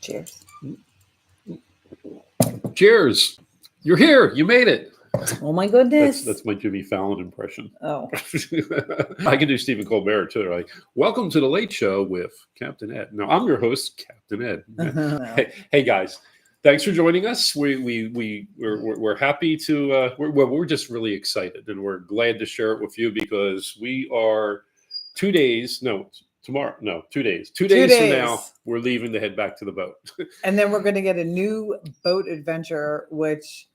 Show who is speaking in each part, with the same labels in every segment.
Speaker 1: Cheers.
Speaker 2: Cheers. You're here. You made it.
Speaker 1: Oh my goodness.
Speaker 2: That's my Jimmy Fallon impression.
Speaker 1: Oh.
Speaker 2: I can do Stephen Colbert too. Like, welcome to the Late Show with Captain Ed. No, I'm your host, Captain Ed. Hey guys, thanks for joining us. We're happy to. We're just really excited, and we're glad to share it with you because we are 2 days. No, tomorrow. No, 2 days. 2 days from now, we're leaving to head back to the boat.
Speaker 1: And then we're going to get a new boat adventure, which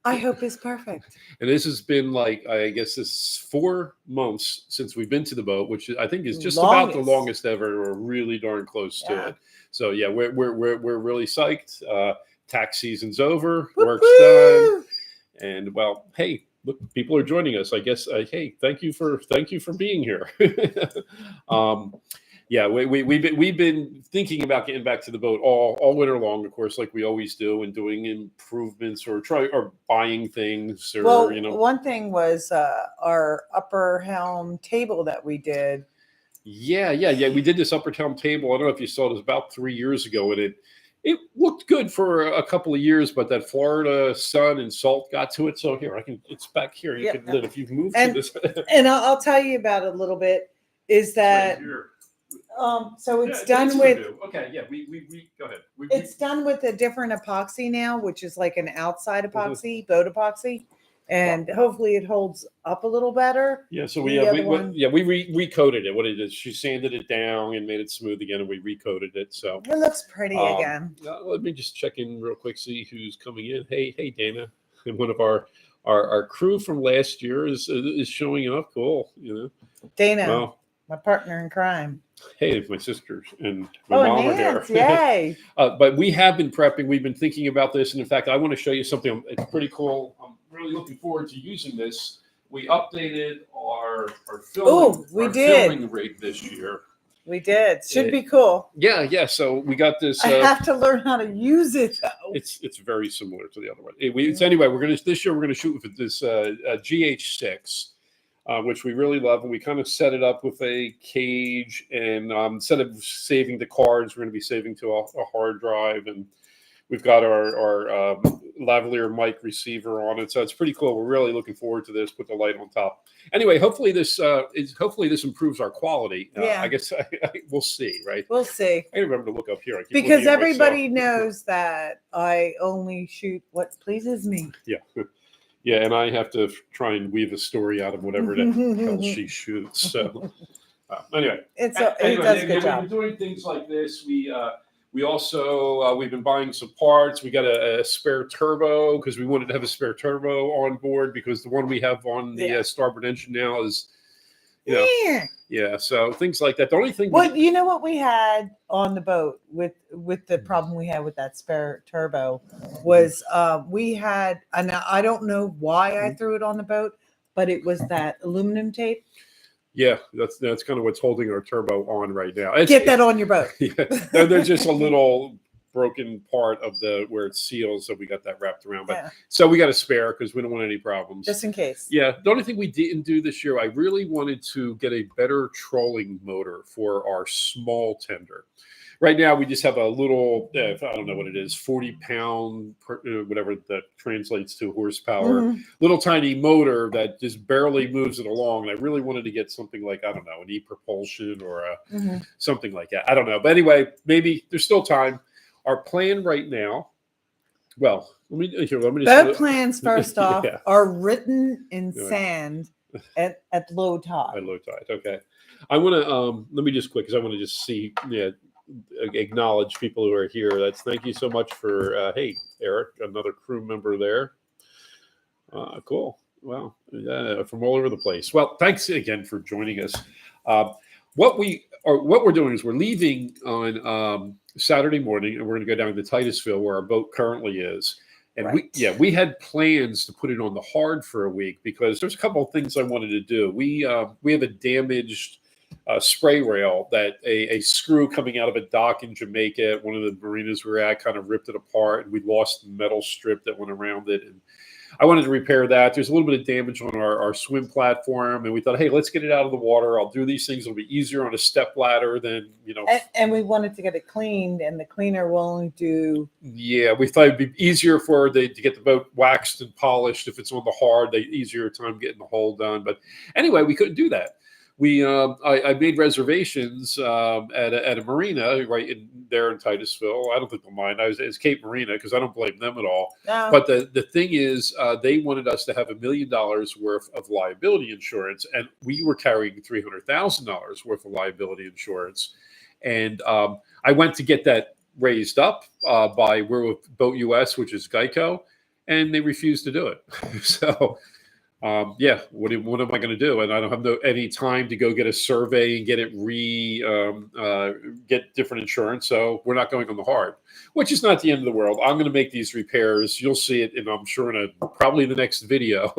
Speaker 1: I hope is perfect.
Speaker 2: And this has been like, I guess this 4 months since we've been to the boat, which I think is just about the longest ever. We're really darn close to it. So yeah, we're really psyched. Tax season's over, work's done, and well, hey, look, people are joining us. I guess. Hey, thank you for being here. Yeah, we've been thinking about getting back to the boat all winter long, of course, like we always do, and doing improvements or buying things. Or
Speaker 1: one thing was our upper helm table that we did.
Speaker 2: Yeah. We did this upper helm table. I don't know if you saw it. It was about 3 years ago, and it looked good for a couple of years, but that Florida sun and salt got to it. So here, it's back here. You can if you've moved to this.
Speaker 1: And I'll tell you about it a little bit. Is that so it's done with
Speaker 2: we go ahead.
Speaker 1: It's done with a different epoxy now, which is like an outside epoxy, boat epoxy, and hopefully it holds up a little better.
Speaker 2: Yeah, so we recoated it. What it is, she sanded it down and made it smooth again, and we recoated it. So
Speaker 1: it looks pretty again.
Speaker 2: Let me just check in real quick, see who's coming in. Hey, Dana, and one of our crew from last year is showing up. Cool,
Speaker 1: Dana. Well, my partner in crime.
Speaker 2: Hey, my sisters and my mom
Speaker 1: Nance,
Speaker 2: are here.
Speaker 1: Yay!
Speaker 2: But we have been prepping. We've been thinking about this. And in fact, I want to show you something. It's pretty cool. I'm really looking forward to using this. We updated our filming rig this year.
Speaker 1: We did. Should be cool.
Speaker 2: Yeah. So we got this.
Speaker 1: I have to learn how to use it, though.
Speaker 2: It's very similar to the other one. Anyway, this year we're going to shoot with this GH6. Which we really love, and we kind of set it up with a cage. And instead of saving the cards, we're going to be saving to a hard drive, and we've got our lavalier mic receiver on it, so it's pretty cool. We're really looking forward to this. Put the light on top. Anyway, hopefully this improves our quality. I guess we'll see, right?
Speaker 1: We'll see.
Speaker 2: I remember to look up here
Speaker 1: because everybody knows that I only shoot what pleases me.
Speaker 2: Yeah. Yeah, and I have to try and weave a story out of whatever the hell she shoots. So, anyway,
Speaker 1: it does a good job.
Speaker 2: We're doing things like this. We also we've been buying some parts. We got a spare turbo because we wanted to have a spare turbo on board because the one we have on the starboard engine now is, so things like that. The only thing,
Speaker 1: you know what we had on the boat with the problem we had with that spare turbo was we had, and I don't know why I threw it on the boat, but it was that aluminum tape.
Speaker 2: Yeah, that's kind of what's holding our turbo on right now.
Speaker 1: Get that on your boat.
Speaker 2: Yeah, there's just a little broken part of where it seals, so we got that wrapped around. But so we got a spare because we don't want any problems,
Speaker 1: just in case.
Speaker 2: Yeah, the only thing we didn't do this year, I really wanted to get a better trolling motor for our small tender. Right now, we just have a little, I don't know what it is, 40-pound, whatever that translates to horsepower, little tiny motor that just barely moves it along. And I really wanted to get something like, I don't know, an e-propulsion or something like that. I don't know. But anyway, maybe there's still time. Our plan right now, well, let me
Speaker 1: both plans, first off, are written in sand at low tide.
Speaker 2: At low tide, okay. I want to, let me just quick, because I want to just see, acknowledge people who are here. Thank you so much for, hey, Eric, another crew member there. Cool. Wow. From all over the place. Well, thanks again for joining us. What we're doing is we're leaving on Saturday morning, and we're going to go down to Titusville, where our boat currently is. And we had plans to put it on the hard for a week because there's a couple of things I wanted to do. We have a damaged spray rail that a screw coming out of a dock in Jamaica at one of the marinas we're at kind of ripped it apart, and we lost the metal strip that went around it. And I wanted to repair that. There's a little bit of damage on our swim platform, and we thought, hey, let's get it out of the water. I'll do these things. It'll be easier on a step ladder than,
Speaker 1: And we wanted to get it cleaned, and the cleaner will only do.
Speaker 2: Yeah, we thought it'd be easier to get the boat waxed and polished if it's on the hard. Easier time getting the hull done. But anyway, we couldn't do that. I made reservations at a marina right there in Titusville. I don't think they'll mind. It's Cape Marina because I don't blame them at all.
Speaker 1: No.
Speaker 2: But the thing is, they wanted us to have $1 million worth of liability insurance, and we were carrying $300,000 worth of liability insurance. And I went to get that raised up we're with Boat US, which is Geico, and they refused to do it. So. What am I going to do? And I don't have any time to go get a survey and get it get different insurance. So we're not going on the hard, which is not the end of the world. I'm going to make these repairs. You'll see it, and I'm sure probably the next video,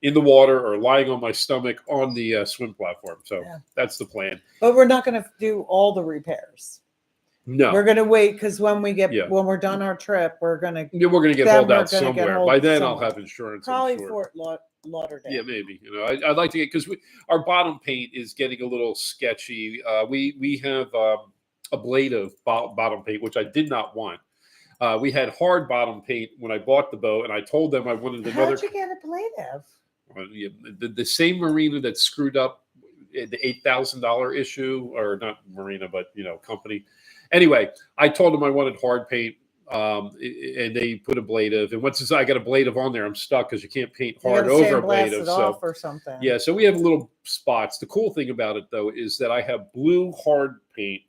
Speaker 2: in the water or lying on my stomach on the swim platform. So that's the plan.
Speaker 1: But we're not going to do all the repairs.
Speaker 2: No,
Speaker 1: we're gonna wait because when we're done our trip, we're gonna
Speaker 2: get hauled out somewhere. By then, I'll have insurance.
Speaker 1: Probably Fort Lauderdale.
Speaker 2: Yeah, maybe. I'd like to get because our bottom paint is getting a little sketchy. We have ablative bottom paint, which I did not want. We had hard bottom paint when I bought the boat, and I told them I wanted another.
Speaker 1: How'd you get ablative?
Speaker 2: The same marina that screwed up the $8,000 issue, or not marina, but company. Anyway, I told them I wanted hard paint, and they put ablative. And once I got ablative on there, I'm stuck because you can't paint hard over ablative.
Speaker 1: Off or something.
Speaker 2: Yeah, so we have little spots. The cool thing about it, though, is that I have blue hard paint,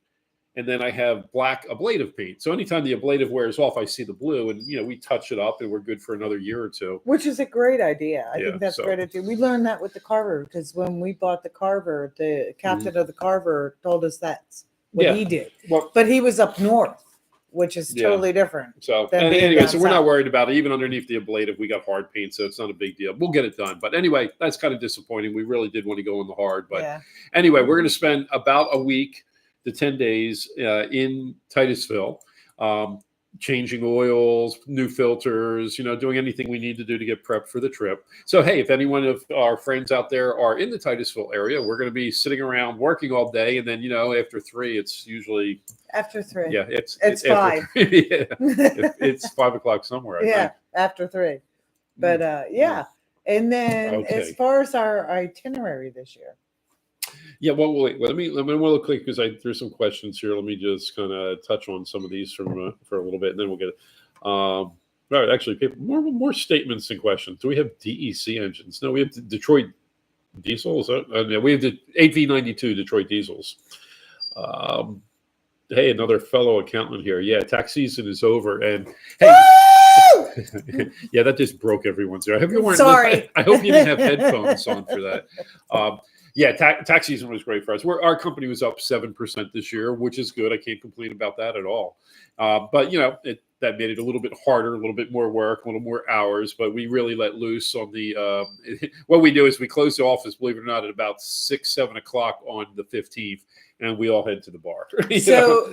Speaker 2: and then I have black ablative paint. So anytime the ablative wears off, I see the blue, and we touch it up, and we're good for another year or two.
Speaker 1: Which is a great idea. I think that's a great idea. We learned that with the Carver because when we bought the Carver, the captain of the Carver told us that's what he did. Well, but he was up north, which is totally different.
Speaker 2: So anyway, so we're not worried about it. Even underneath the ablative, we got hard paint, so it's not a big deal. We'll get it done. But anyway, that's kind of disappointing. We really did want to go on the hard. But anyway, we're going to spend about a week to 10 days in Titusville, changing oils, new filters, doing anything we need to do to get prepped for the trip. So, hey, if any one of our friends out there are in the Titusville area, we're going to be sitting around working all day. And then, after 3, it's usually... After 3. Yeah, it's 5. It's 5 o'clock somewhere. I think.
Speaker 1: After 3. But, And then as far as our itinerary this year.
Speaker 2: Yeah, well, wait. Let me real quick because there's some questions here. Let me just kind of touch on some of these for a little bit, and then we'll get it. All right, actually, more statements than questions. Do we have DEC engines? No, we have Detroit diesels. We have the 8V92 Detroit diesels. Hey, another fellow accountant here. Yeah, tax season is over, and hey. Yeah, that just broke everyone's ear. I hope you weren't.
Speaker 1: Sorry.
Speaker 2: I hope you didn't have headphones on for that. Tax season was great for us. Our company was up 7% this year, which is good. I can't complain about that at all. But that made it a little bit harder, a little bit more work, a little more hours. But we really let loose on the. What we do is we close the office, believe it or not, at about 6, 7 o'clock on the 15th, and we all head to the bar.
Speaker 1: So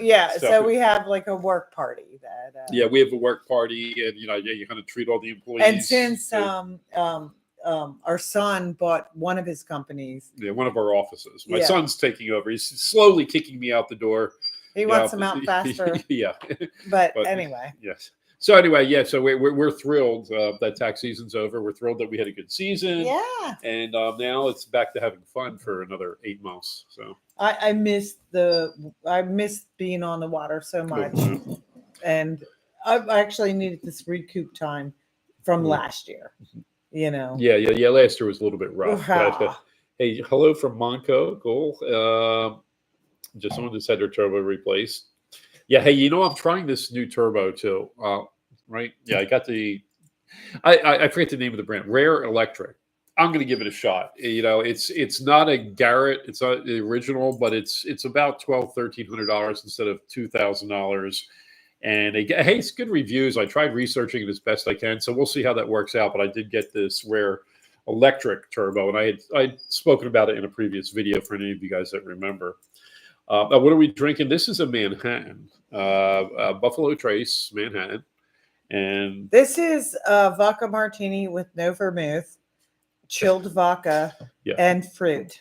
Speaker 1: we have like a work party that.
Speaker 2: We have a work party, and you kind of treat all the employees.
Speaker 1: And since our son bought one of his companies.
Speaker 2: Yeah, one of our offices. My son's taking over. He's slowly kicking me out the door.
Speaker 1: He wants them out faster.
Speaker 2: Yeah.
Speaker 1: But anyway.
Speaker 2: Yes. So anyway, so we're thrilled that tax season's over. We're thrilled that we had a good season.
Speaker 1: Yeah.
Speaker 2: And now it's back to having fun for another 8 months. So
Speaker 1: I missed being on the water so much. Mm-hmm. And I actually needed this recoup time from last year. Yeah.
Speaker 2: Last year was a little bit rough. But, hey, hello from Monco. Cool. Just someone just had their turbo replaced. Yeah. Hey, I'm trying this new turbo too. Right. Yeah. I got I forget the name of the brand. Rare Electric. I'm going to give it a shot. It's not a Garrett. It's not the original, but it's about $1,200-$1,300 instead of $2,000. And hey, it's good reviews. I tried researching it as best I can, so we'll see how that works out. But I did get this Rare Electric turbo, and I'd spoken about it in a previous video for any of you guys that remember. What are we drinking? This is a Manhattan, Buffalo Trace Manhattan, And
Speaker 1: This is a vodka martini with no vermouth, chilled vodka,
Speaker 2: Yeah.
Speaker 1: and fruit.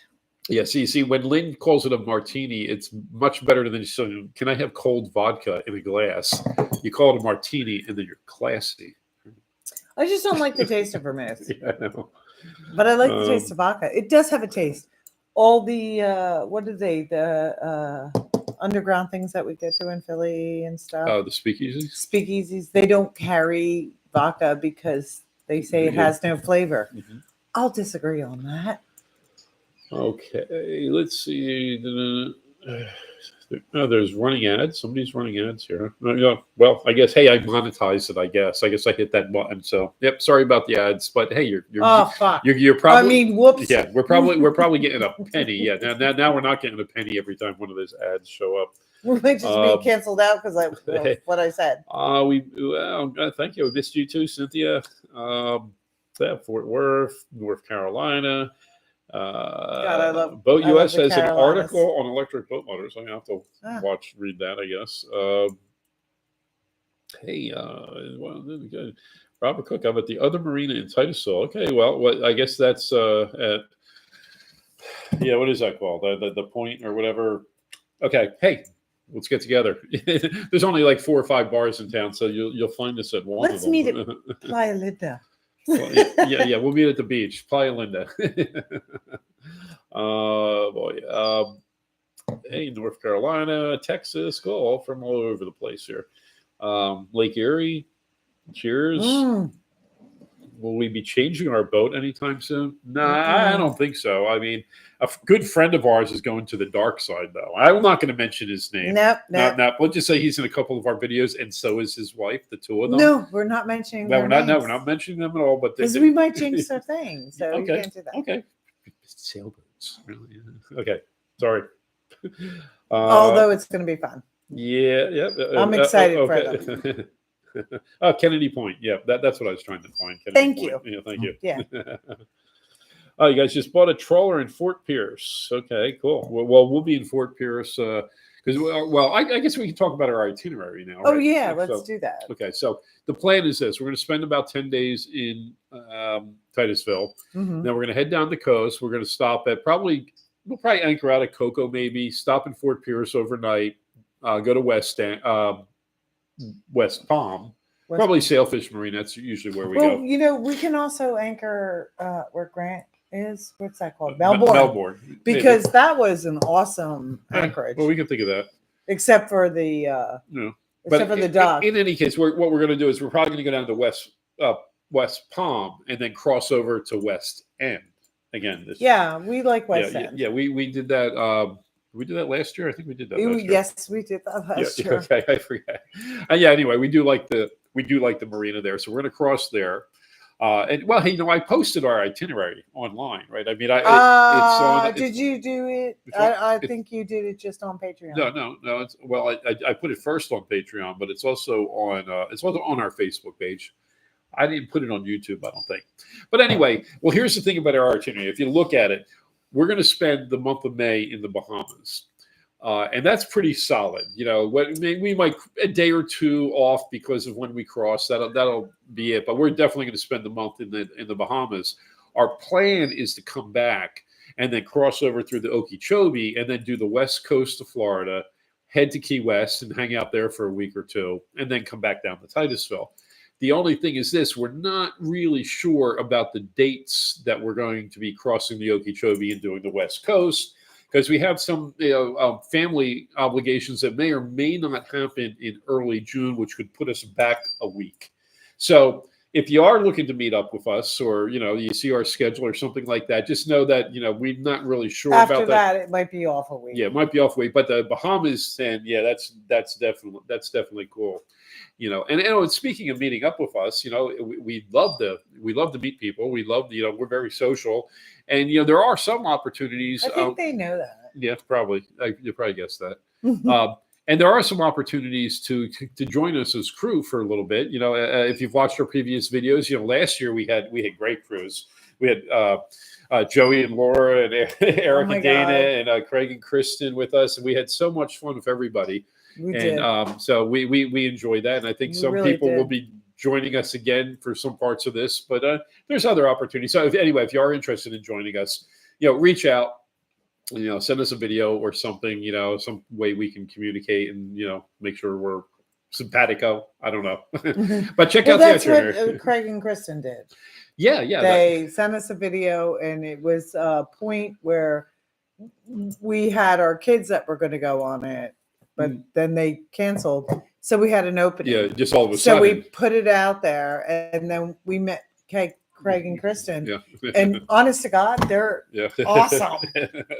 Speaker 2: yeah, see, when Lynn calls it a martini, it's much better than just saying, "Can I have cold vodka in a glass?" You call it a martini, and then you're classy.
Speaker 1: I just don't like the taste of vermouth,
Speaker 2: Yeah, I know.
Speaker 1: but I like the taste of vodka. It does have a taste. All the what are they? The underground things that we go to in Philly and stuff.
Speaker 2: The speakeasies.
Speaker 1: Speakeasies. They don't carry vodka because they say it
Speaker 2: Yeah.
Speaker 1: has no flavor.
Speaker 2: Mhm.
Speaker 1: I'll disagree on that.
Speaker 2: Okay, let's see. Oh, there's running ads. Somebody's running ads here. Yeah. Well, I guess. Hey, I monetized it. I guess I hit that button. So, yep. Sorry about the ads, but hey, you're
Speaker 1: Oh fuck!
Speaker 2: you're probably.
Speaker 1: I mean, whoops.
Speaker 2: Yeah, we're probably getting a penny. Yeah. Now we're not getting a penny every time one of those ads show up.
Speaker 1: We might just be canceled out because what I said.
Speaker 2: Thank you. We missed you too, Cynthia. Fort Worth, North Carolina.
Speaker 1: God, I love
Speaker 2: Boat
Speaker 1: I love
Speaker 2: US
Speaker 1: the
Speaker 2: has an
Speaker 1: Carolinas.
Speaker 2: article on electric boat motors. I'm gonna have to read that, I guess. Well, good. Robert Cook, I'm at the other marina in Titusville. Okay, well, I guess that's at what is that called? The point or whatever. Okay, hey, let's get together. There's only like 4 or 5 bars in town, so you'll find us at one
Speaker 1: Let's
Speaker 2: of them.
Speaker 1: meet at Playa Linda.
Speaker 2: Well, yeah, we'll meet at the beach, Playa Linda. Boy. Hey, North Carolina, Texas, go all from all over the place here. Lake Erie, cheers. Will we be changing our boat anytime soon? Nah, I don't think so. I mean, a good friend of ours is going to the dark side, though. I'm not going to mention his name.
Speaker 1: Nope.
Speaker 2: We'll just say he's in a couple of our videos, and so is his wife, the two of them.
Speaker 1: No, we're not mentioning
Speaker 2: No,
Speaker 1: their names.
Speaker 2: we're not mentioning them at all. But
Speaker 1: because we might change their thing, so you can't do that.
Speaker 2: Okay. Sailboats, really? Okay, sorry.
Speaker 1: Although it's going to be fun.
Speaker 2: Yeah.
Speaker 1: I'm excited for them.
Speaker 2: Kennedy Point. Yeah, that's what I was trying to find.
Speaker 1: Thank
Speaker 2: you. Yeah, thank you.
Speaker 1: Yeah.
Speaker 2: Oh, you guys just bought a trawler in Fort Pierce. Okay, cool. Well, we'll be in Fort Pierce because I guess we can talk about our itinerary now.
Speaker 1: Oh
Speaker 2: right?
Speaker 1: yeah, let's do that.
Speaker 2: Okay, so the plan is this: we're going to spend about 10 days in Titusville.
Speaker 1: Mm-hmm.
Speaker 2: Then we're going to head down the coast. We're going to stop at we'll probably anchor out at Cocoa, maybe stop in Fort Pierce overnight. Go to West Palm. Probably Sailfish Marine. That's usually where we go.
Speaker 1: Well, we can also anchor where Grant is. What's that called? Melbourne.
Speaker 2: Melbourne.
Speaker 1: Because that was an awesome anchorage.
Speaker 2: Well, we can think of that.
Speaker 1: Except for the for the dock.
Speaker 2: In any case, what we're going to do is we're probably going to go down to West Palm and then cross over to West End again.
Speaker 1: We like West End.
Speaker 2: Yeah, we did that. We did that last year. I think we did that last year.
Speaker 1: Yes, we did that last year.
Speaker 2: Okay, I forget. Anyway, we do like the marina there, so we're going to cross there. I posted our itinerary online, right? I mean, it's on.
Speaker 1: Did you do it? I think you did it just on Patreon.
Speaker 2: No. I put it first on Patreon, but it's also on our Facebook page. I didn't put it on YouTube, I don't think. But anyway, here's the thing about our itinerary. If you look at it, we're going to spend the month of May in the Bahamas. And that's pretty solid. We might a day or two off because of when we cross. That'll be it. But we're definitely going to spend the month in the Bahamas. Our plan is to come back and then cross over through the Okeechobee and then do the west coast of Florida, head to Key West and hang out there for a week or two, and then come back down to Titusville. The only thing is this: we're not really sure about the dates that we're going to be crossing the Okeechobee and doing the west coast, because we have some family obligations that may or may not happen in early June, which could put us back a week. So if you are looking to meet up with us, or you see our schedule or something like that, just know that we're not really sure about that.
Speaker 1: After that, it might be off a week.
Speaker 2: Yeah, it might be off a week, but the Bahamas, and that's definitely cool. And speaking of meeting up with us, we love to meet people. We love, we're very social, and there are some opportunities.
Speaker 1: I think they know that.
Speaker 2: Yeah, probably. You probably guessed that. And there are some opportunities to join us as crew for a little bit. If you've watched our previous videos, last year we had great crews. We had Joey and Laura and Eric and Dana and Craig and Kristen with us, and we had so much fun with everybody.
Speaker 1: We did.
Speaker 2: So we enjoyed that, and I think some people will be joining us again for some parts of this, but there's other opportunities. So if you are interested in joining us, reach out. Send us a video or something. Some way we can communicate and make sure we're simpatico. I don't know, but check out the itinerary.
Speaker 1: That's what Craig and Kristen did.
Speaker 2: Yeah.
Speaker 1: They sent us a video, and it was a point where we had our kids that were going to go on it, but then they canceled. So we had an opening.
Speaker 2: Yeah, just all of a
Speaker 1: so
Speaker 2: sudden.
Speaker 1: we put it out there, and then we met Craig and Kristen.
Speaker 2: Yeah.
Speaker 1: And honest to God, they're awesome.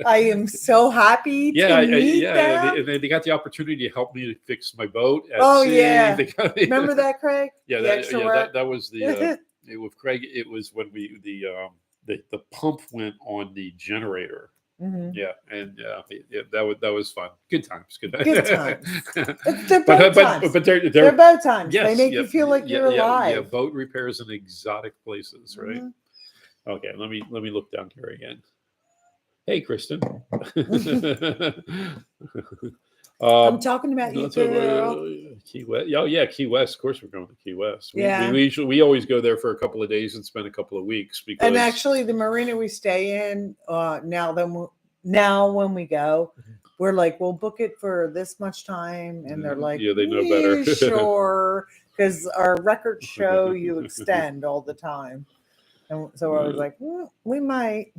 Speaker 1: I am so happy to meet them.
Speaker 2: And they got the opportunity to help me fix my boat at sea.
Speaker 1: Yeah. Remember that, Craig?
Speaker 2: Yeah, that was the with Craig. It was when the pump went on the generator.
Speaker 1: Mm-hmm.
Speaker 2: Yeah, and that was fun. Good times. Good
Speaker 1: times. They're boat times.
Speaker 2: But
Speaker 1: they're boat times.
Speaker 2: Yes,
Speaker 1: they make you feel like you're alive.
Speaker 2: Yeah, boat repairs in exotic places, right? Mm-hmm. Okay, let me look down here again. Hey, Kristen.
Speaker 1: I'm talking about you, girl.
Speaker 2: Key West. Oh, yeah, Key West. Of course, we're going to Key West. We always go there for a couple of days and spend a couple of weeks.
Speaker 1: And actually, the marina we stay in now when we go, we're like, we'll book it for this much time, and they're like,
Speaker 2: yeah, they know better.
Speaker 1: Sure, because our records show you extend all the time, and so I was like, we might.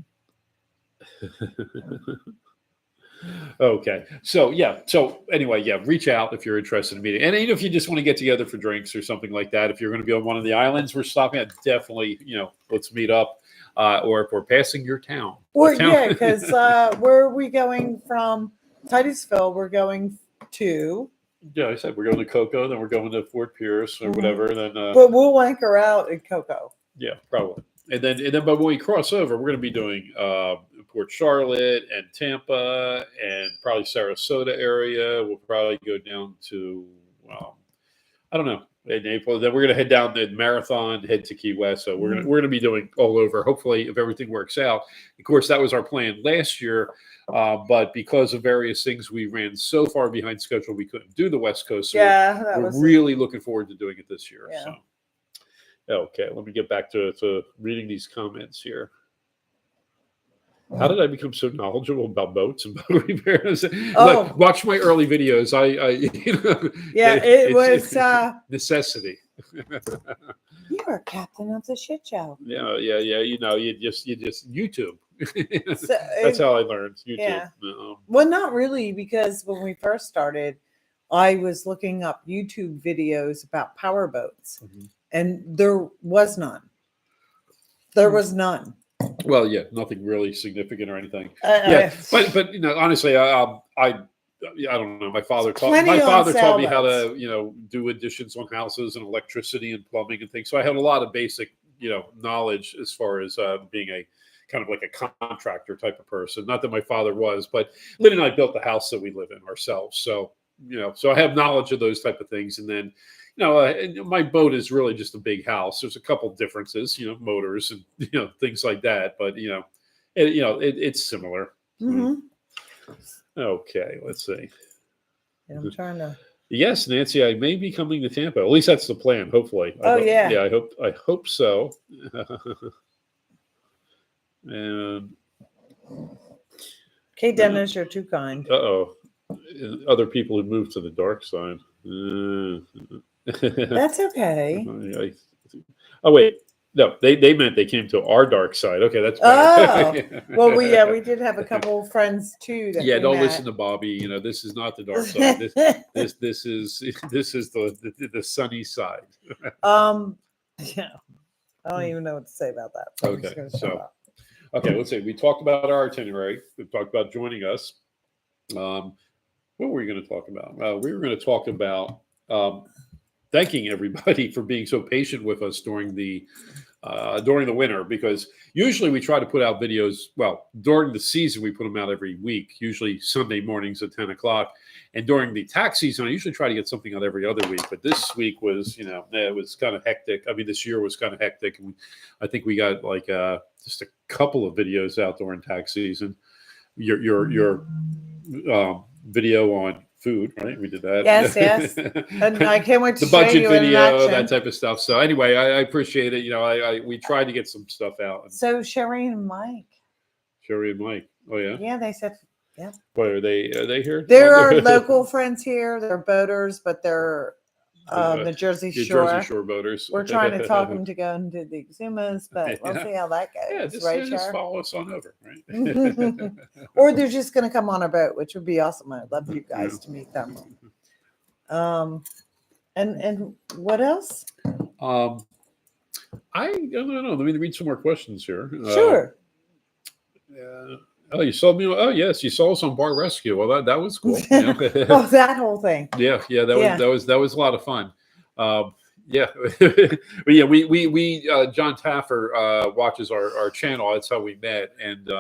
Speaker 2: Okay. So anyway, reach out if you're interested in meeting. And even if you just want to get together for drinks or something like that, if you're going to be on one of the islands we're stopping at, definitely, let's meet up. Or if we're passing your town.
Speaker 1: Because where are we going from Titusville? We're going to.
Speaker 2: Yeah, I said we're going to Cocoa, then we're going to Fort Pierce or whatever. Then,
Speaker 1: but we'll anchor out in Cocoa.
Speaker 2: Yeah, probably. And then, but when we cross over, we're going to be doing Port Charlotte and Tampa and probably Sarasota area. We'll probably go down to, I don't know, in April. Then we're going to head down to Marathon, head to Key West. So we're going to be doing all over. Hopefully, if everything works out. Of course, that was our plan last year, but because of various things, we ran so far behind schedule we couldn't do the West Coast. So we're really looking forward to doing it this year.
Speaker 1: Yeah.
Speaker 2: So. Okay, let me get back to reading these comments here. How did I become so knowledgeable about boats and boat repairs? Look, watch my early videos.
Speaker 1: It was
Speaker 2: necessity.
Speaker 1: You are captain of the shit show.
Speaker 2: Yeah. You just YouTube. That's how I learned YouTube.
Speaker 1: Yeah. Well, not really, because when we first started, I was looking up YouTube videos about power boats. Mm-hmm. And there was none.
Speaker 2: Well, yeah, nothing really significant or anything. But honestly, I don't know. My father taught me how to do additions on houses and electricity and plumbing and things. So I had a lot of basic knowledge as far as being a kind of like a contractor type of person. Not that my father was, but Lynn and I built the house that we live in ourselves. So so I have knowledge of those type of things, and then. My boat is really just a big house. There's a couple differences, motors and things like that, but it's similar.
Speaker 1: Mm-hmm.
Speaker 2: Okay, let's see.
Speaker 1: Yeah, I'm trying to.
Speaker 2: Yes, Nancy, I may be coming to Tampa. At least that's the plan. Hopefully.
Speaker 1: Yeah,
Speaker 2: I hope so. And
Speaker 1: okay, Dennis, you're too kind.
Speaker 2: Other people who moved to the dark side.
Speaker 1: That's okay.
Speaker 2: Oh wait, no, they meant they came to our dark side. Okay, that's better.
Speaker 1: Well, we did have a couple of friends too.
Speaker 2: Don't listen to Bobby. This is not the dark side. This is the sunny side.
Speaker 1: Yeah, I don't even know what to say about that. So
Speaker 2: okay, let's see. We talked about our itinerary. We talked about joining us. What were we going to talk about? We were going to talk about thanking everybody for being so patient with us during the winter, because usually we try to put out videos. Well, during the season, we put them out every week, usually Sunday mornings at 10 o'clock. And during the tax season, I usually try to get something out every other week. But this week was, it was kind of hectic. I mean, this year was kind of hectic. And I think we got like just a couple of videos out during tax season. Your video on food, right? We did that.
Speaker 1: Yes, yes. And I can't wait to
Speaker 2: The
Speaker 1: show
Speaker 2: budget
Speaker 1: you in
Speaker 2: video,
Speaker 1: action.
Speaker 2: that type of stuff. So anyway, I appreciate it. We tried to get some stuff out. And
Speaker 1: So Sherry and Mike.
Speaker 2: Sherry and Mike. Oh yeah.
Speaker 1: Yeah, they said, yeah.
Speaker 2: What are they? Are they here?
Speaker 1: There are local friends here. They're boaters, but they're the Jersey Shore.
Speaker 2: Jersey Shore boaters.
Speaker 1: We're trying to talk them to go and do the Exumas, but we'll see how that goes.
Speaker 2: Yeah, just,
Speaker 1: right,
Speaker 2: just
Speaker 1: Shar?
Speaker 2: follow us on over, right?
Speaker 1: Or they're just going to come on our boat, which would be awesome. I'd love you guys to meet them. And what else?
Speaker 2: I don't know. Let me read some more questions here.
Speaker 1: Sure.
Speaker 2: Oh, you saw me. Oh, yes, you saw us on Bar Rescue. Well, that was cool.
Speaker 1: Oh, that whole thing.
Speaker 2: Yeah, that was a lot of fun. Yeah, but yeah, we John Taffer watches our channel. That's how we met, and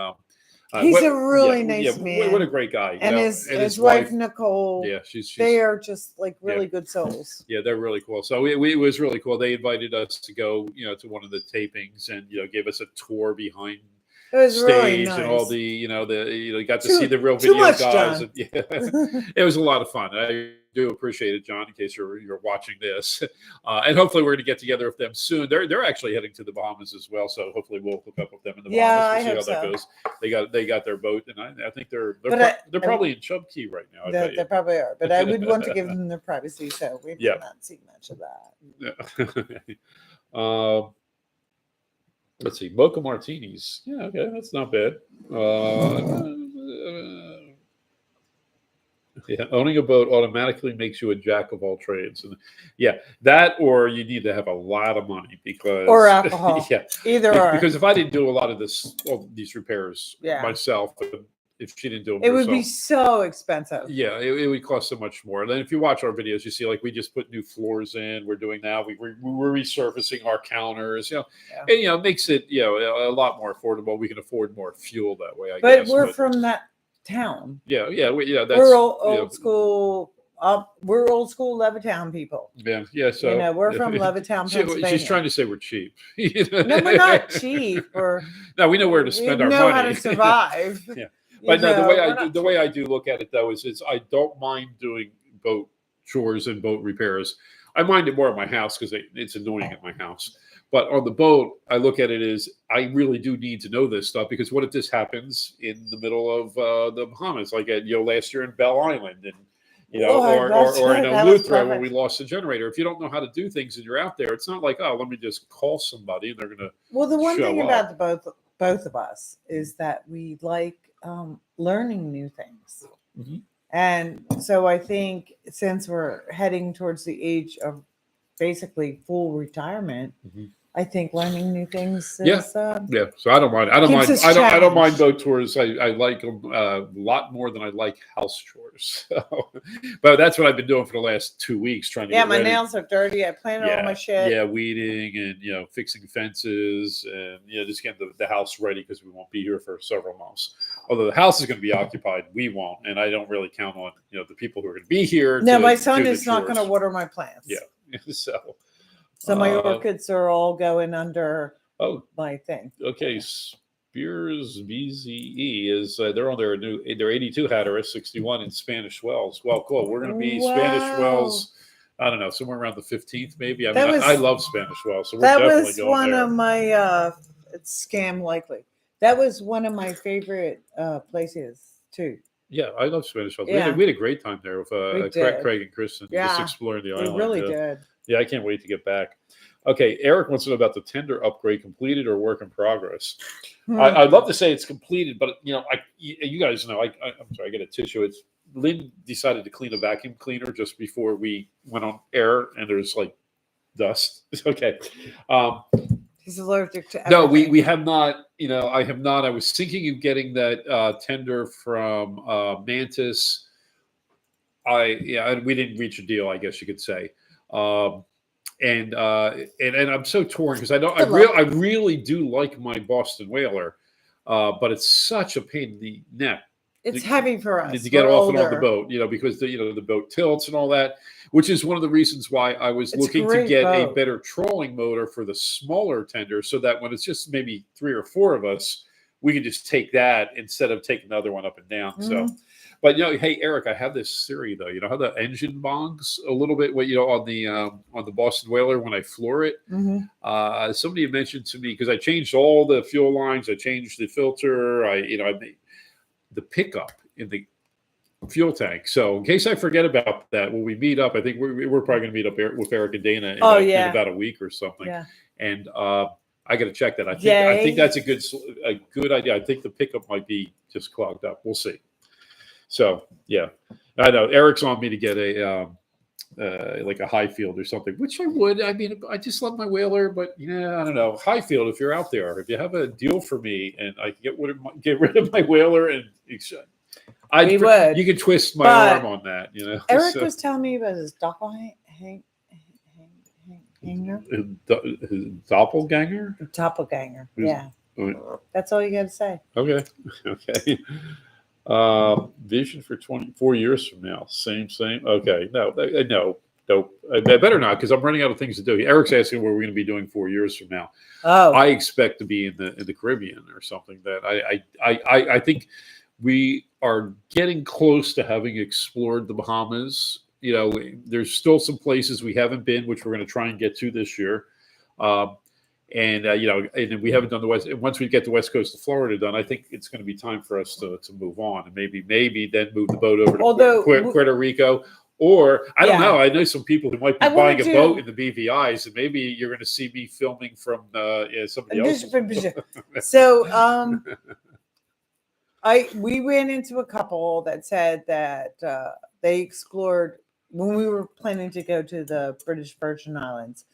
Speaker 1: he's a really nice man.
Speaker 2: What a great guy.
Speaker 1: And his wife Nicole.
Speaker 2: Yeah, she's
Speaker 1: they are just like really good souls.
Speaker 2: Yeah, they're really cool. So it was really cool. They invited us to go, to one of the tapings and gave us a tour behind.
Speaker 1: It was
Speaker 2: stage
Speaker 1: really nice.
Speaker 2: And all the got to see the real video guys. And, it was a lot of fun. I do appreciate it, John. In case you're watching this, and hopefully we're going to get together with them soon. They're actually heading to the Bahamas as well, so hopefully we'll hook up with them in the Bahamas. We'll see how that goes. They got their boat, and I think they're probably in Chub Key right now.
Speaker 1: They probably are, but I would want to give them their privacy, so we will not see much of that.
Speaker 2: Yeah. Let's see, Mocha Martinis. Yeah, okay, that's not bad. Yeah, owning a boat automatically makes you a jack of all trades, and that or you need to have a lot of money or
Speaker 1: alcohol. Either or.
Speaker 2: Because if I didn't do a lot of these repairs myself, if she didn't do them,
Speaker 1: it would be so expensive.
Speaker 2: Yeah, it would cost so much more. And then if you watch our videos, you see like we just put new floors in. We're doing now. We're resurfacing our counters. And it makes it a lot more affordable. We can afford more fuel that way. I guess.
Speaker 1: But we're from that town.
Speaker 2: Yeah.
Speaker 1: We're old school. We're old school Levittown people.
Speaker 2: Yeah. So
Speaker 1: we're from Levittown, Pennsylvania.
Speaker 2: She's trying to say we're cheap.
Speaker 1: No, we're not cheap.
Speaker 2: No, we know where to spend our money.
Speaker 1: We know how to survive.
Speaker 2: Yeah. But the way I do look at it though is I don't mind doing boat chores and boat repairs. I mind it more at my house because it's annoying at my house. But on the boat, I look at it as I really do need to know this stuff because what if this happens in the middle of the Bahamas, like at last year in Belle Island, and or in Eleuthera when we lost the generator. If you don't know how to do things and you're out there, it's not like let me just call somebody and they're gonna.
Speaker 1: Well, the one thing about both of us is that we like learning new things.
Speaker 2: Mm-hmm.
Speaker 1: And so I think since we're heading towards the age of basically full retirement, I think learning new things is,
Speaker 2: So I don't mind. I don't mind boat tours. I like them a lot more than I like house chores. But that's what I've been doing for the last 2 weeks, trying to.
Speaker 1: My nails are dirty. I planted all my shit.
Speaker 2: Yeah, weeding and fixing fences and just getting the house ready because we won't be here for several months. Although the house is going to be occupied, we won't, and I don't really count on the people who are going to be here.
Speaker 1: No, my son is not going to water my plants.
Speaker 2: Yeah,
Speaker 1: So my orchids are all going under my thing.
Speaker 2: Okay, Spears BZE is they're on their 82 Hatteras 61 in Spanish Wells. Well, cool. We're going to be Spanish Wells. I don't know, somewhere around the 15th, maybe. I love Spanish Wells, so we're definitely going there. That was one of my it's scam likely. That was one of my favorite places too. Yeah, I love Spanish Wells. Yeah. We had a great time there with Craig and Kristen, just exploring the island. We really did. Yeah, I can't wait to get back. Okay, Eric wants to know about the tender upgrade, completed or work in progress. I'd love to say it's completed, but you guys know. I'm sorry, I get a tissue. Lynn decided to clean a vacuum cleaner just before we went on air, and there's like dust. Okay. He's allergic to everything. No, we have not. I have not. I was thinking of getting that tender from Mantis. We didn't reach a deal, I guess you could say. And I'm so torn because I really do like my Boston Whaler, but it's such a pain in the neck. It's heavy for us to get off and on the boat, because the boat tilts and all that, which is one of the reasons why I was looking to get a better trolling motor for the smaller tender, so that when it's just maybe 3 or 4 of us, we can just take that instead of taking the other one up and down. Mm-hmm. So, But hey, Eric, I have this theory though. You know how the engine bongs a little bit when on the Boston Whaler when I floor it. Somebody had mentioned to me because I changed all the fuel lines, I changed the filter, I made the pickup in the fuel tank. So in case I forget about that, when we meet up, I think we're probably going to meet up with Eric and Dana in about a week or something.
Speaker 1: Yeah.
Speaker 2: And I got to check that. I think that's a good idea. I think the pickup might be just clogged up. We'll see. So yeah, I know Eric's on me to get a like a Highfield or something, which I would. I mean, I just love my Whaler, but yeah, I don't know. Highfield, if you're out there, if you have a deal for me and I can get rid of my Whaler and you could twist my arm on that,
Speaker 1: Eric was telling me about his doppelganger.
Speaker 2: His doppelganger?
Speaker 1: Doppelganger, yeah. That's all you got to say.
Speaker 2: Okay. Vision for 24 years from now. Same. Okay. No. I better not because I'm running out of things to do. Eric's asking what we're going to be doing 4 years from now.
Speaker 1: Oh.
Speaker 2: I expect to be in the Caribbean or something. That I think we are getting close to having explored the Bahamas. There's still some places we haven't been, which we're going to try and get to this year. And we haven't done the West. And once we get the West Coast of Florida done, I think it's going to be time for us to move on and maybe then move the boat over to Puerto Rico. Or I don't know. I know some people who might be buying a boat in the BVI's, and maybe you're going to see me filming from somebody else.
Speaker 1: So we ran into a couple that said that they explored when we were planning to go to the British Virgin Islands.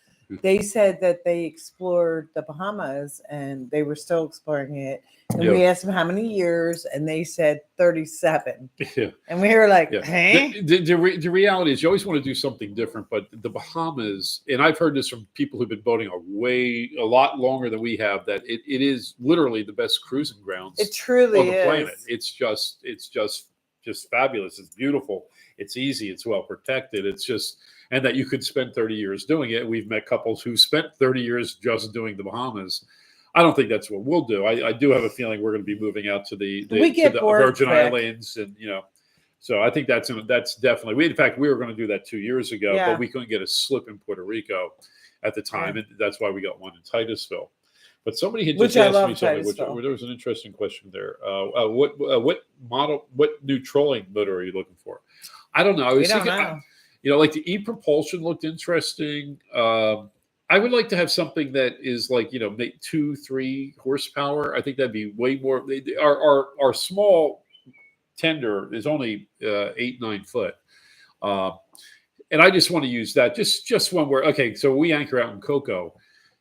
Speaker 1: They said that they explored the Bahamas and they were still exploring it. And we asked them how many years, and they said 37.
Speaker 2: Yeah.
Speaker 1: And we were like, hey?
Speaker 2: The reality is you always want to do something different, but the Bahamas, and I've heard this from people who've been boating a lot longer than we have, that it is literally the best cruising grounds
Speaker 1: it truly
Speaker 2: on the planet. It's just fabulous. It's beautiful. It's easy. It's well protected. And that you could spend 30 years doing it. We've met couples who spent 30 years just doing the Bahamas. I don't think that's what we'll do. I do have a feeling we're going to be moving out to the Virgin Islands, and so I think that's definitely. In fact, we were going to do that 2 years ago, but we couldn't get a slip in Puerto Rico at the time, and that's why we got one in Titusville. But somebody had just asked me something. There was an interesting question there. What new trolling motor are you looking for? I don't know. I was thinking. Like the e-propulsion looked interesting. I would like to have something that is like, 2-3 horsepower. I think that'd be way more. Our small tender is only 8-9 foot. And I just want to use that just when so we anchor out in Cocoa.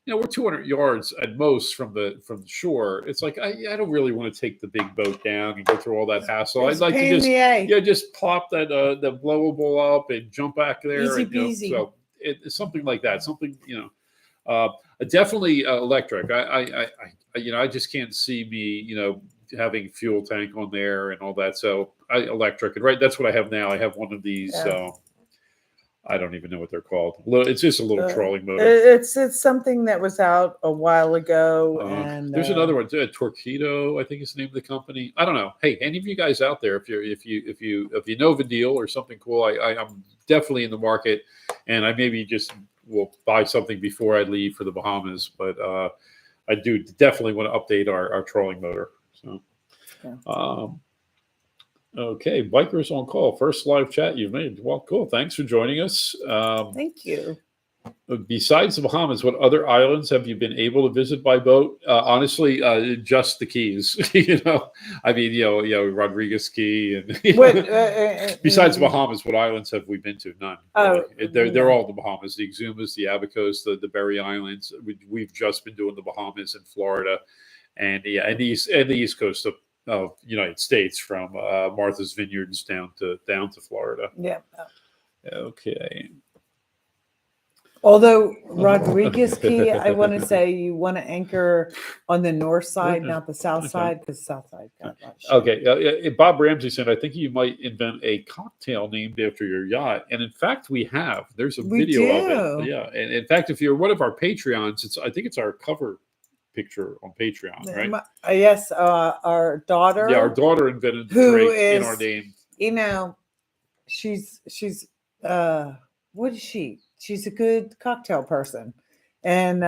Speaker 2: We're 200 yards at most from the shore. It's like I don't really want to take the big boat down and go through all that hassle. I'd like to just plop that the blowable up and jump back there.
Speaker 1: Easy peasy.
Speaker 2: So it's something like that. Something definitely electric. I just can't see me having fuel tank on there and all that. So electric, and right, that's what I have now. I have one of these. I don't even know what they're called. It's just a little trolling motor.
Speaker 1: It's something that was out a while ago. And
Speaker 2: there's another one, Torpedo, I think is the name of the company. I don't know. Hey, any of you guys out there, if you know of a deal or something cool, I'm definitely in the market, and I maybe just will buy something before I leave for the Bahamas. But I do definitely want to update our trolling motor. So. Yeah. Okay, Bikers on Call. First live chat you've made. Well, cool. Thanks for joining us.
Speaker 1: Thank you.
Speaker 2: Besides the Bahamas, what other islands have you been able to visit by boat? Honestly, just the Keys. Rodriguez Key, and besides Bahamas, what islands have we been to? None. They're all the Bahamas: the Exumas, the Abacos, the Berry Islands. We've just been doing the Bahamas and Florida, and the East Coast of United States, from Martha's Vineyards down to Florida.
Speaker 1: Yeah.
Speaker 2: Okay.
Speaker 1: Although Rodriguez Key, I want to say you want to anchor on the north side, not the south side, because south side got a lot of shit.
Speaker 2: Okay. Bob Ramsey said, I think you might invent a cocktail named after your yacht. And in fact, we have. There's a video of it. Yeah. And in fact, if you're one of our Patreons, I think it's our cover picture on Patreon, right?
Speaker 1: Yes, our daughter.
Speaker 2: Yeah, our daughter invented the drink in our name.
Speaker 1: you know, she's what is she? She's a good cocktail person, and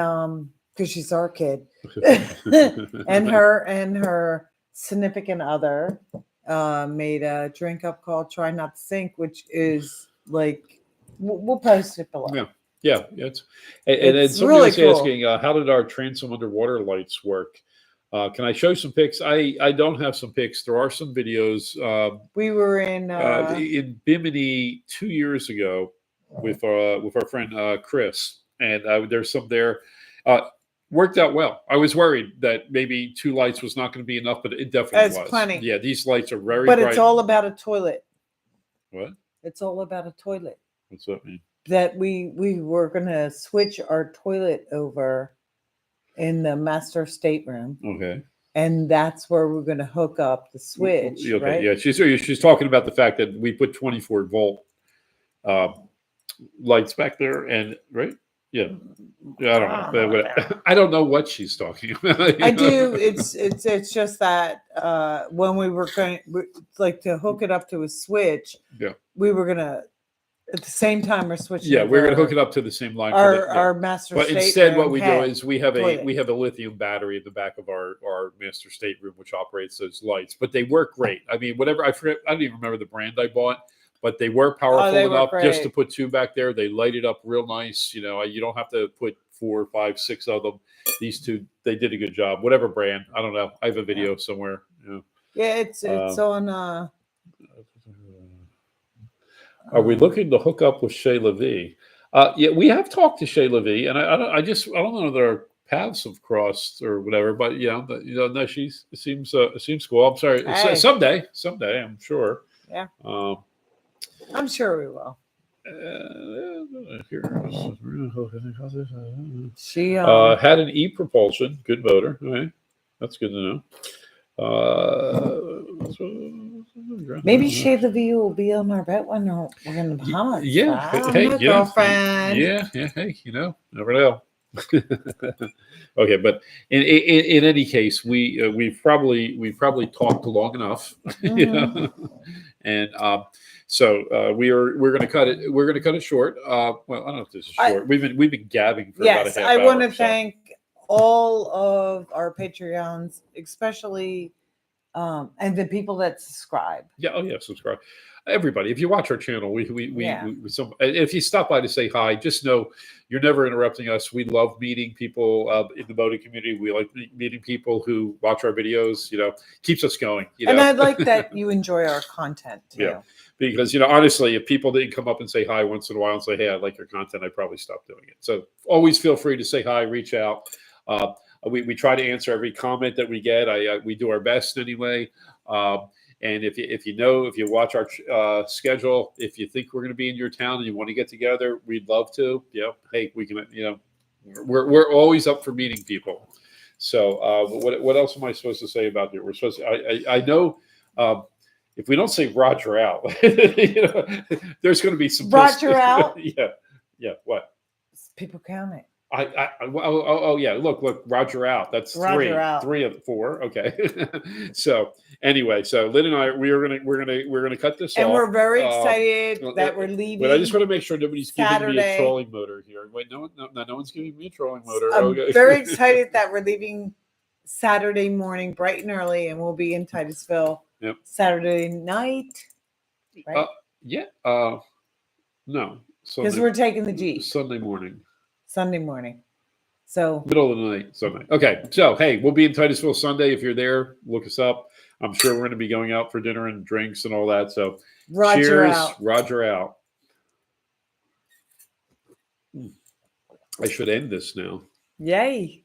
Speaker 1: because she's our kid, and her significant other made a drink up called "Try Not to Sink," which is like we'll post it below.
Speaker 2: Yeah. It's and then
Speaker 1: It's
Speaker 2: somebody
Speaker 1: really
Speaker 2: was
Speaker 1: cool.
Speaker 2: asking, how did our transom underwater lights work? Can I show some pics? I don't have some pics. There are some videos.
Speaker 1: We were in
Speaker 2: Bimini 2 years ago with our friend Chris, and there's some there. Worked out well. I was worried that maybe 2 lights was not going to be enough, but it definitely
Speaker 1: It's
Speaker 2: was.
Speaker 1: plenty.
Speaker 2: Yeah, these lights are very
Speaker 1: but
Speaker 2: bright.
Speaker 1: it's all about a toilet.
Speaker 2: What?
Speaker 1: It's all about a toilet.
Speaker 2: What's that mean?
Speaker 1: That we were gonna switch our toilet over in the master stateroom,
Speaker 2: Okay.
Speaker 1: and that's where we're gonna hook up the switch.
Speaker 2: Okay.
Speaker 1: Right?
Speaker 2: Yeah. She's talking about the fact that we put 24-volt lights back there, and right. Yeah. I don't know. I don't know what she's talking about.
Speaker 1: I do. It's just that when we were going like to hook it up to a switch,
Speaker 2: Yeah.
Speaker 1: we were gonna at the same time we're switching.
Speaker 2: Yeah, we're going to hook it up to the same line.
Speaker 1: Our master.
Speaker 2: But
Speaker 1: stateroom
Speaker 2: instead, what we do is we have
Speaker 1: toilet.
Speaker 2: a lithium battery in the back of our master stateroom, which operates those lights. But they work great. I mean, whatever I forget, I don't even remember the brand I bought, but they were powerful enough just to put 2 back there. They light it up real nice. You know, you don't have to put 4, 5, 6 of them. These 2, they did a good job. Whatever brand, I don't know. I have a video somewhere.
Speaker 1: Yeah, it's on.
Speaker 2: Are we looking to hook up with Shayla V? Yeah, we have talked to Shayla V, and I don't know if our paths have crossed or whatever, but no, she seems cool. I'm sorry,
Speaker 1: Hey.
Speaker 2: someday, I'm sure.
Speaker 1: Yeah, I'm sure we will. She
Speaker 2: had an E propulsion, good motor. Okay, that's good to know.
Speaker 1: Maybe Shayla V will be on our boat when we're in the Bahamas.
Speaker 2: Yeah, hey,
Speaker 1: girlfriend.
Speaker 2: Yeah, hey, never know. Okay, but in any case, we've probably talked long enough, and so we're going to cut it. We're going to cut it short. Well, I don't know if this is short. We've been gabbing for about a half hour.
Speaker 1: I want to thank all of our Patreons, especially. And the people that subscribe.
Speaker 2: Yeah. Oh, yeah. Subscribe. Everybody, if you watch our channel, we if you stop by to say hi, just know you're never interrupting us. We love meeting people in the boating community. We like meeting people who watch our videos. Keeps us going.
Speaker 1: And I like that you enjoy our content too.
Speaker 2: Yeah, because honestly, if people didn't come up and say hi once in a while and say, "Hey, I like your content," I'd probably stop doing it. So always feel free to say hi, reach out. We try to answer every comment that we get. We do our best anyway. And if you watch our schedule, if you think we're going to be in your town and you want to get together, we'd love to. Hey, we can. We're always up for meeting people. So what else am I supposed to say about it? We're supposed to. I know. If we don't say Roger out, there's going to be some
Speaker 1: Roger out.
Speaker 2: Yeah. What?
Speaker 1: People count it.
Speaker 2: Oh yeah. Look, Roger out. That's
Speaker 1: Roger out.
Speaker 2: 3 of 4. Okay. So anyway, so Lynn and I, we're gonna cut this off.
Speaker 1: And we're very excited that we're leaving.
Speaker 2: But I just want to make sure nobody's giving me a trolling motor here. Wait, no one's giving me a trolling motor.
Speaker 1: I'm very excited that we're leaving Saturday morning, bright and early, and we'll be in Titusville Saturday night. Right?
Speaker 2: Yeah. No.
Speaker 1: Because we're taking the Jeep.
Speaker 2: Sunday morning.
Speaker 1: So
Speaker 2: middle of the night, Sunday. Okay. So hey, we'll be in Titusville Sunday. If you're there, look us up. I'm sure we're going to be going out for dinner and drinks and all that. So cheers. Roger out. I should end this now.
Speaker 1: Yay.